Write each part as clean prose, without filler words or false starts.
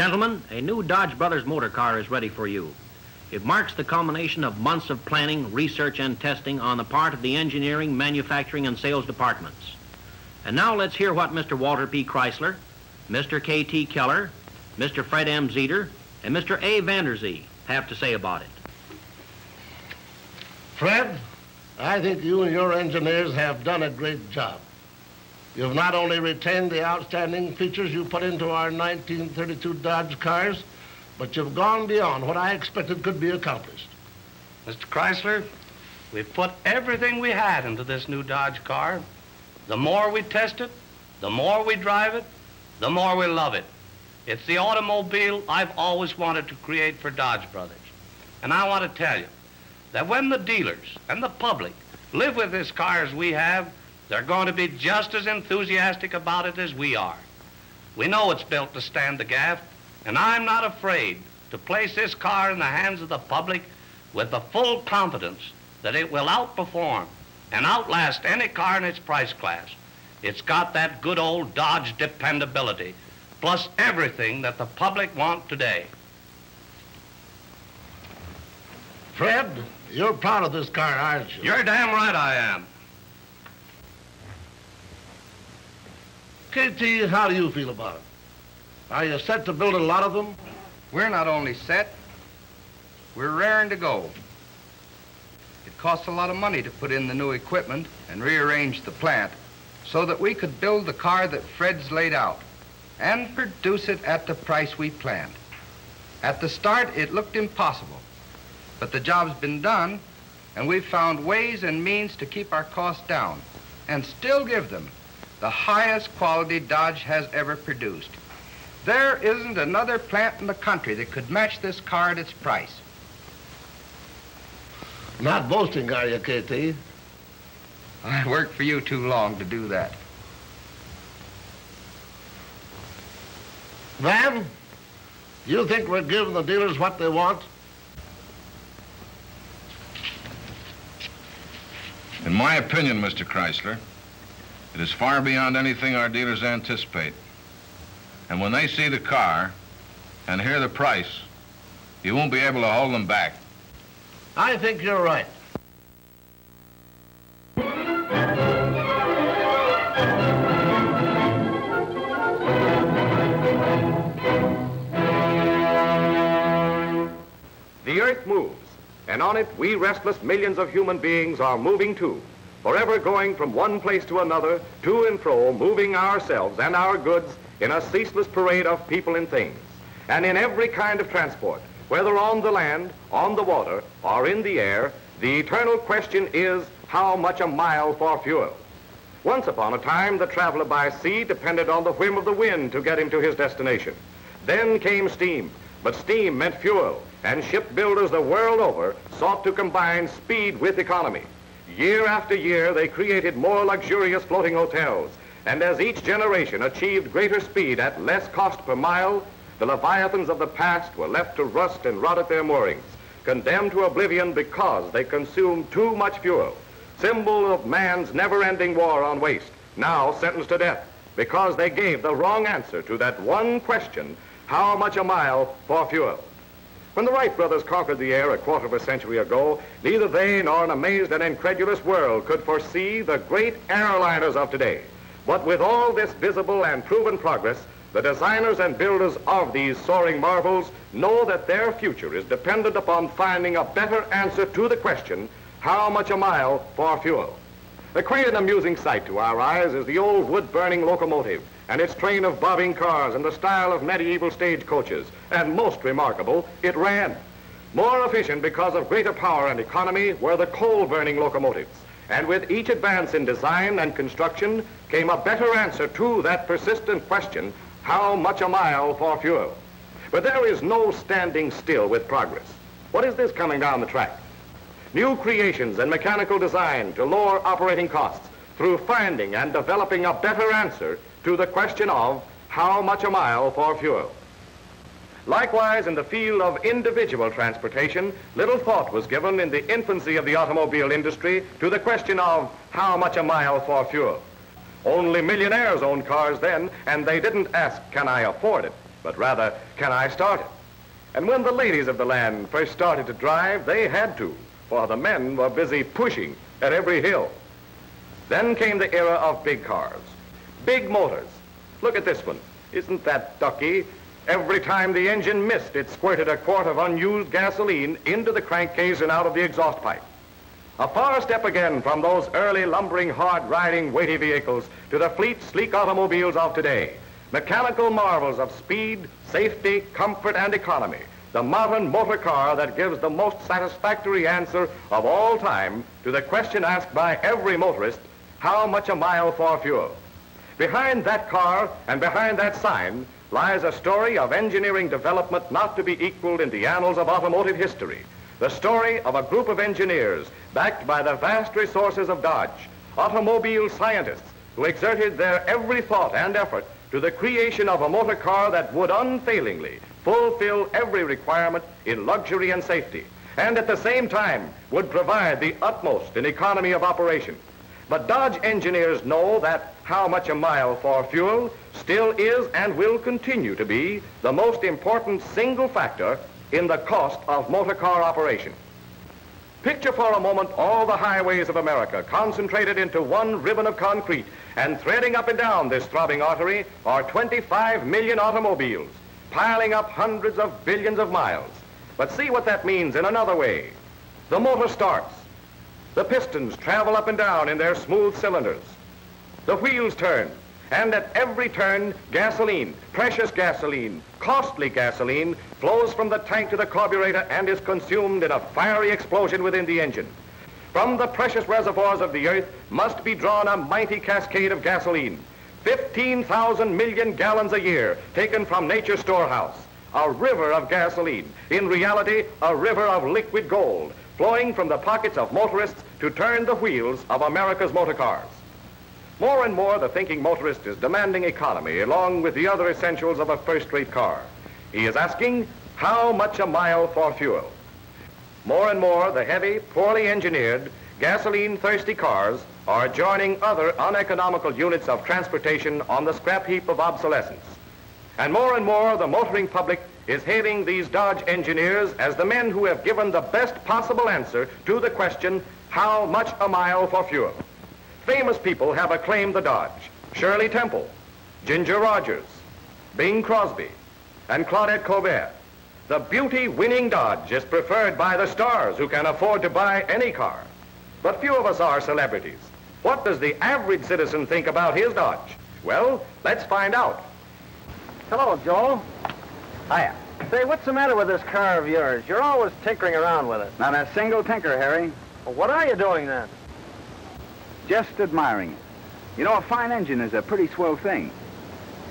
Gentlemen, a new Dodge Brothers motor car is ready for you. It marks the culmination of months of planning, research, and testing on the part of the engineering, manufacturing, and sales departments. And now let's hear what Mr. Walter P. Chrysler, Mr. K.T. Keller, Mr. Fred M. Zeter, and Mr. A. Vanderzee have to say about it. Fred, I think you and your engineers have done a great job. You've not only retained the outstanding features you put into our 1932 Dodge cars, but you've gone beyond what I expected could be accomplished. Mr. Chrysler, we've put everything we had into this new Dodge car. The more we test it, the more we drive it, the more we love it. It's the automobile I've always wanted to create for Dodge Brothers. And I want to tell you that when the dealers and the public live with this car as we have, they're going to be just as enthusiastic about it as we are. We know it's built to stand the gaff, and I'm not afraid to place this car in the hands of the public with the full confidence that it will outperform and outlast any car in its price class. It's got that good old Dodge dependability, plus everything that the public want today. Fred, you're proud of this car, aren't you? You're damn right I am. KT, how do you feel about it? Are you set to build a lot of them? We're not only set, we're raring to go. It costs a lot of money to put in the new equipment and rearrange the plant so that we could build the car that Fred's laid out and produce it at the price we planned. At the start, it looked impossible, but the job's been done, and we've found ways and means to keep our costs down and still give them the highest quality Dodge has ever produced. There isn't another plant in the country that could match this car at its price. Not boasting, are you, KT? I worked for you too long to do that. Van, you think we're giving the dealers what they want? In my opinion, Mr. Chrysler, it is far beyond anything our dealers anticipate. And when they see the car and hear the price, you won't be able to hold them back. I think you're right. The earth moves, and on it we restless millions of human beings are moving too, forever going from one place to another, to and fro, moving ourselves and our goods in a ceaseless parade of people and things. And in every kind of transport, whether on the land, on the water, or in the air, the eternal question is how much a mile for fuel. Once upon a time, the traveler by sea depended on the whim of the wind to get him to his destination. Then came steam, but steam meant fuel, and shipbuilders the world over sought to combine speed with economy. Year after year, they created more luxurious floating hotels, and as each generation achieved greater speed at less cost per mile, the leviathans of the past were left to rust and rot at their moorings, condemned to oblivion because they consumed too much fuel, symbol of man's never-ending war on waste, now sentenced to death because they gave the wrong answer to that one question, how much a mile for fuel? When the Wright brothers conquered the air a quarter of a century ago, neither they nor an amazed and incredulous world could foresee the great airliners of today. But with all this visible and proven progress, the designers and builders of these soaring marvels know that their future is dependent upon finding a better answer to the question, how much a mile for fuel? A quaint and amusing sight to our eyes is the old wood-burning locomotive and its train of bobbing cars in the style of medieval stagecoaches, and most remarkable, it ran. More efficient because of greater power and economy were the coal-burning locomotives, and with each advance in design and construction came a better answer to that persistent question, how much a mile for fuel? But there is no standing still with progress. What is this coming down the track? New creations and mechanical design to lower operating costs through finding and developing a better answer to the question of how much a mile for fuel. Likewise, in the field of individual transportation, little thought was given in the infancy of the automobile industry to the question of how much a mile for fuel. Only millionaires owned cars then, and they didn't ask, can I afford it? but rather, can I start it? And when the ladies of the land first started to drive, they had to, for the men were busy pushing at every hill. Then came the era of big cars, big motors. Look at this one. Isn't that ducky? Every time the engine missed, it squirted a quart of unused gasoline into the crankcase and out of the exhaust pipe. A far step again from those early lumbering, hard-riding, weighty vehicles to the fleet, sleek automobiles of today. Mechanical marvels of speed, safety, comfort, and economy. The modern motor car that gives the most satisfactory answer of all time to the question asked by every motorist, how much a mile for fuel? Behind that car and behind that sign lies a story of engineering development not to be equaled in the annals of automotive history. The story of a group of engineers backed by the vast resources of Dodge, automobile scientists who exerted their every thought and effort to the creation of a motor car that would unfailingly fulfill every requirement in luxury and safety, and at the same time would provide the utmost in economy of operation. But Dodge engineers know that how much a mile for fuel still is and will continue to be the most important single factor in the cost of motor car operation. Picture for a moment all the highways of America concentrated into one ribbon of concrete, and threading up and down this throbbing artery are 25 million automobiles, piling up hundreds of billions of miles. But see what that means in another way. The motor starts. The pistons travel up and down in their smooth cylinders. The wheels turn, and at every turn, gasoline, precious gasoline, costly gasoline, flows from the tank to the carburetor and is consumed in a fiery explosion within the engine. From the precious reservoirs of the earth must be drawn a mighty cascade of gasoline, 15,000 million gallons a year taken from nature's storehouse, a river of gasoline, in reality, a river of liquid gold, flowing from the pockets of motorists to turn the wheels of America's motor cars. More and more, the thinking motorist is demanding economy along with the other essentials of a first-rate car. He is asking, how much a mile for fuel? More and more, the heavy, poorly engineered, gasoline-thirsty cars are joining other uneconomical units of transportation on the scrap heap of obsolescence. And more, the motoring public is hailing these Dodge engineers as the men who have given the best possible answer to the question, how much a mile for fuel? Famous people have acclaimed the Dodge. Shirley Temple, Ginger Rogers, Bing Crosby, and Claudette Colbert. The beauty-winning Dodge is preferred by the stars who can afford to buy any car. But few of us are celebrities. What does the average citizen think about his Dodge? Well, let's find out. Hello, Joel. Hiya. Say, what's the matter with this car of yours? You're always tinkering around with it. Not a single tinker, Harry. Well, what are you doing then? Just admiring it. You know, a fine engine is a pretty swell thing.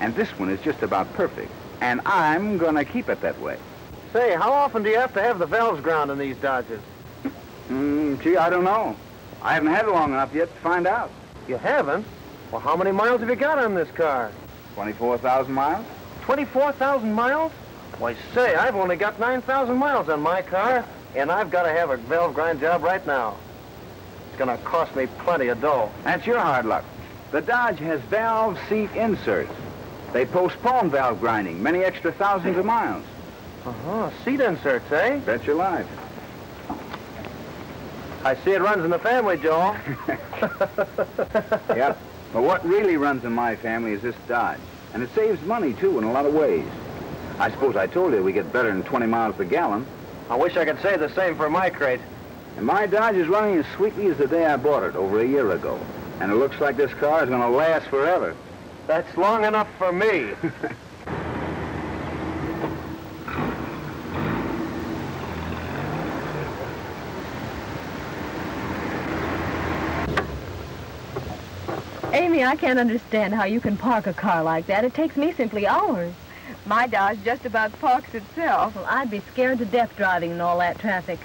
And this one is just about perfect. And I'm gonna keep it that way. Say, how often do you have to have the valves ground in these Dodges? Gee, I don't know. I haven't had it long enough yet to find out. You haven't? Well, how many miles have you got on this car? 24,000 miles? 24,000 miles? Why, say, I've only got 9,000 miles on my car, and I've got to have a valve grind job right now. It's going to cost me plenty of dough. That's your hard luck. The Dodge has valve seat inserts. They postpone valve grinding many extra thousands of miles. Uh-huh, seat inserts, eh? Bet your life. I see it runs in the family, Joel. Yep. But what really runs in my family is this Dodge. And it saves money, too, in a lot of ways. I suppose I told you we get better than 20 miles per gallon. I wish I could say the same for my crate. And my Dodge is running as sweetly as the day I bought it over a year ago. And it looks like this car is going to last forever. That's long enough for me. Amy, I can't understand how you can park a car like that. It takes me simply hours. My Dodge just about parks itself. Well, I'd be scared to death driving in all that traffic.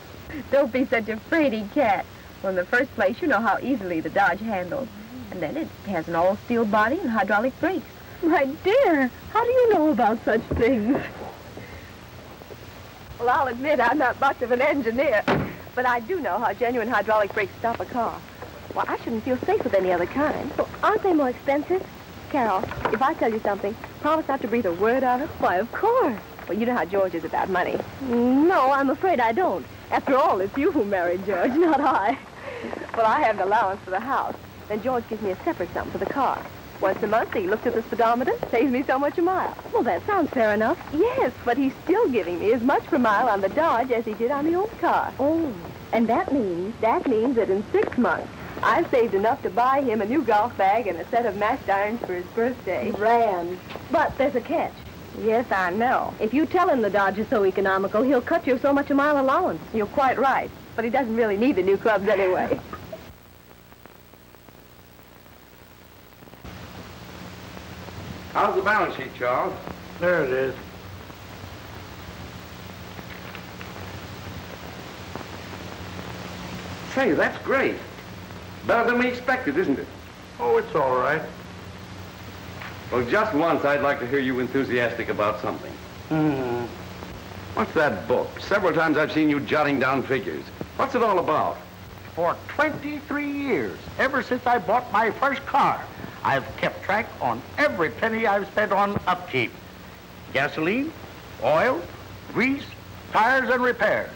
Don't be such a fraidy cat. Well, in the first place, you know how easily the Dodge handles. And then it has an all-steel body and hydraulic brakes. My dear, how do you know about such things? Well, I'll admit I'm not much of an engineer, but I do know how genuine hydraulic brakes stop a car. Well, I shouldn't feel safe with any other kind. Well, aren't they more expensive? Carol, if I tell you something, promise not to breathe a word of it? Why, of course. Well, you know how George is about money. No, I'm afraid I don't. After all, it's you who married George, not I. Well, I have an allowance for the house. Then George gives me a separate sum for the car. Once a month, he looks at the speedometer, saves me so much a mile. Well, that sounds fair enough. Yes, but he's still giving me as much per mile on the Dodge as he did on the old car. Oh, and that means that in 6 months, I've saved enough to buy him a new golf bag and a set of matched irons for his birthday. Grand. But there's a catch. Yes, I know. If you tell him the Dodge is so economical, he'll cut you so much a mile allowance. You're quite right. But he doesn't really need the new clubs anyway. How's the balance sheet, Charles? There it is. Say, that's great. Better than we expected, isn't it? Oh, it's all right. Well, just once I'd like to hear you enthusiastic about something. What's that book? Several times I've seen you jotting down figures. What's it all about? For 23 years, ever since I bought my first car, I've kept track on every penny I've spent on upkeep. Gasoline, oil, grease, tires, and repairs.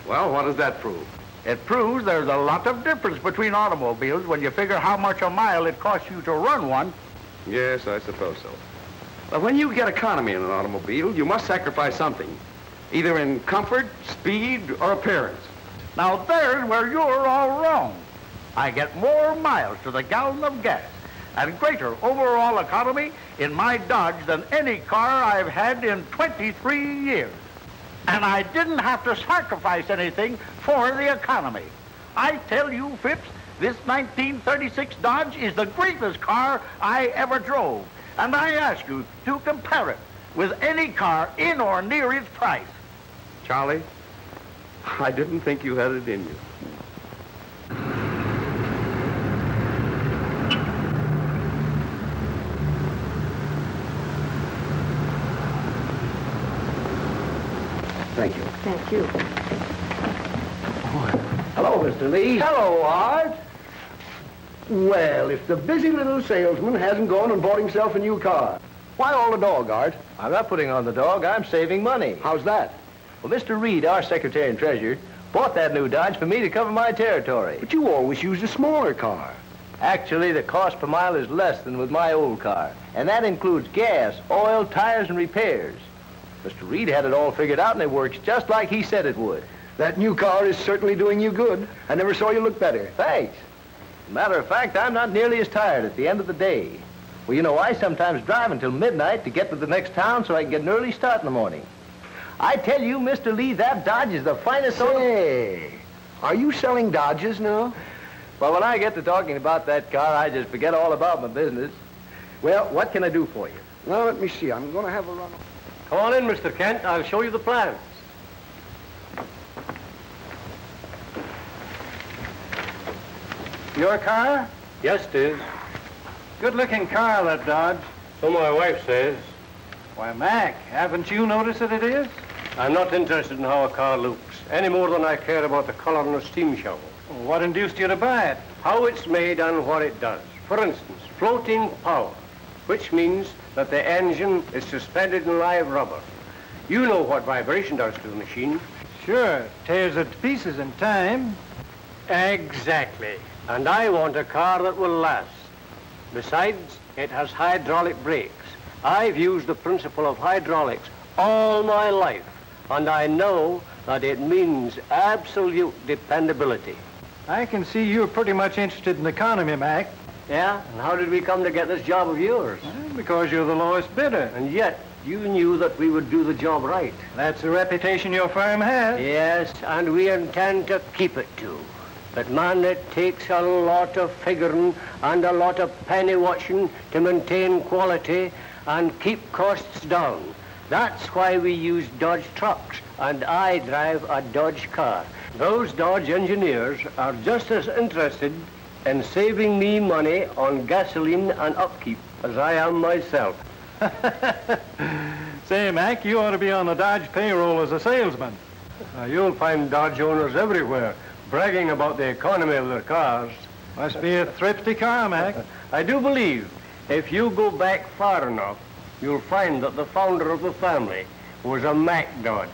Well, what does that prove? It proves there's a lot of difference between automobiles when you figure how much a mile it costs you to run one. Yes, I suppose so. But when you get economy in an automobile, you must sacrifice something, either in comfort, speed, or appearance. Now there's where you're all wrong. I get more miles to the gallon of gas and greater overall economy in my Dodge than any car I've had in 23 years. And I didn't have to sacrifice anything for the economy. I tell you, Phipps, this 1936 Dodge is the greatest car I ever drove. And I ask you to compare it with any car in or near its price. Charlie, I didn't think you had it in you. Thank you. Thank you. Hello, Mr. Lee. Hello, Art. Well, if the busy little salesman hasn't gone and bought himself a new car. Why all the dog, Art? I'm not putting on the dog. I'm saving money. How's that? Well, Mr. Reed, our secretary and treasurer, bought that new Dodge for me to cover my territory. But you always used a smaller car. Actually, the cost per mile is less than with my old car. And that includes gas, oil, tires, and repairs. Mr. Reed had it all figured out, and it works just like he said it would. That new car is certainly doing you good. I never saw you look better. Thanks. Matter of fact, I'm not nearly as tired at the end of the day. Well, you know, I sometimes drive until midnight to get to the next town so I can get an early start in the morning. I tell you, Mr. Lee, that Dodge is the finest Say, are you selling Dodges now? Well, when I get to talking about that car, I just forget all about my business. Well, what can I do for you? Well, let me see. I'm going to have a run. Come on in, Mr. Kent. I'll show you the plans. Your car? Yes, it is. Good-looking car, that Dodge. So my wife says. Why, Mac, haven't you noticed that it is? I'm not interested in how a car looks, any more than I care about the color on a steam shovel. Well, what induced you to buy it? How it's made and what it does. For instance, floating power, which means that the engine is suspended in live rubber. You know what vibration does to the machine. Sure, tears it to pieces in time. Exactly. And I want a car that will last. Besides, it has hydraulic brakes. I've used the principle of hydraulics all my life, and I know that it means absolute dependability. I can see you're pretty much interested in economy, Mac. Yeah? And how did we come to get this job of yours? Well, because you're the lowest bidder. And yet, you knew that we would do the job right. That's the reputation your firm has. Yes, and we intend to keep it too. But man, it takes a lot of figuring and a lot of penny watching to maintain quality and keep costs down. That's why we use Dodge trucks, and I drive a Dodge car. Those Dodge engineers are just as interested in saving me money on gasoline and upkeep as I am myself. Say, Mac, you ought to be on the Dodge payroll as a salesman. You'll find Dodge owners everywhere bragging about the economy of their cars. Must be a thrifty car, Mac. I do believe if you go back far enough, you'll find that the founder of the family was a Mack Dodge.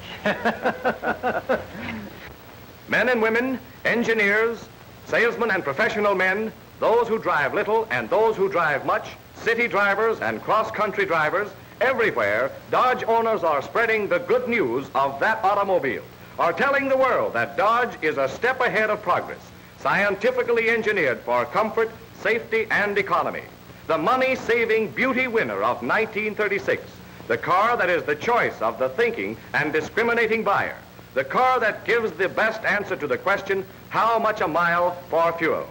Men and women, engineers, salesmen and professional men, those who drive little and those who drive much, city drivers and cross-country drivers, everywhere, Dodge owners are spreading the good news of that automobile, are telling the world that Dodge is a step ahead of progress, scientifically engineered for comfort, safety, and economy. The money-saving beauty winner of 1936, the car that is the choice of the thinking and discriminating buyer, the car that gives the best answer to the question, how much a mile for fuel?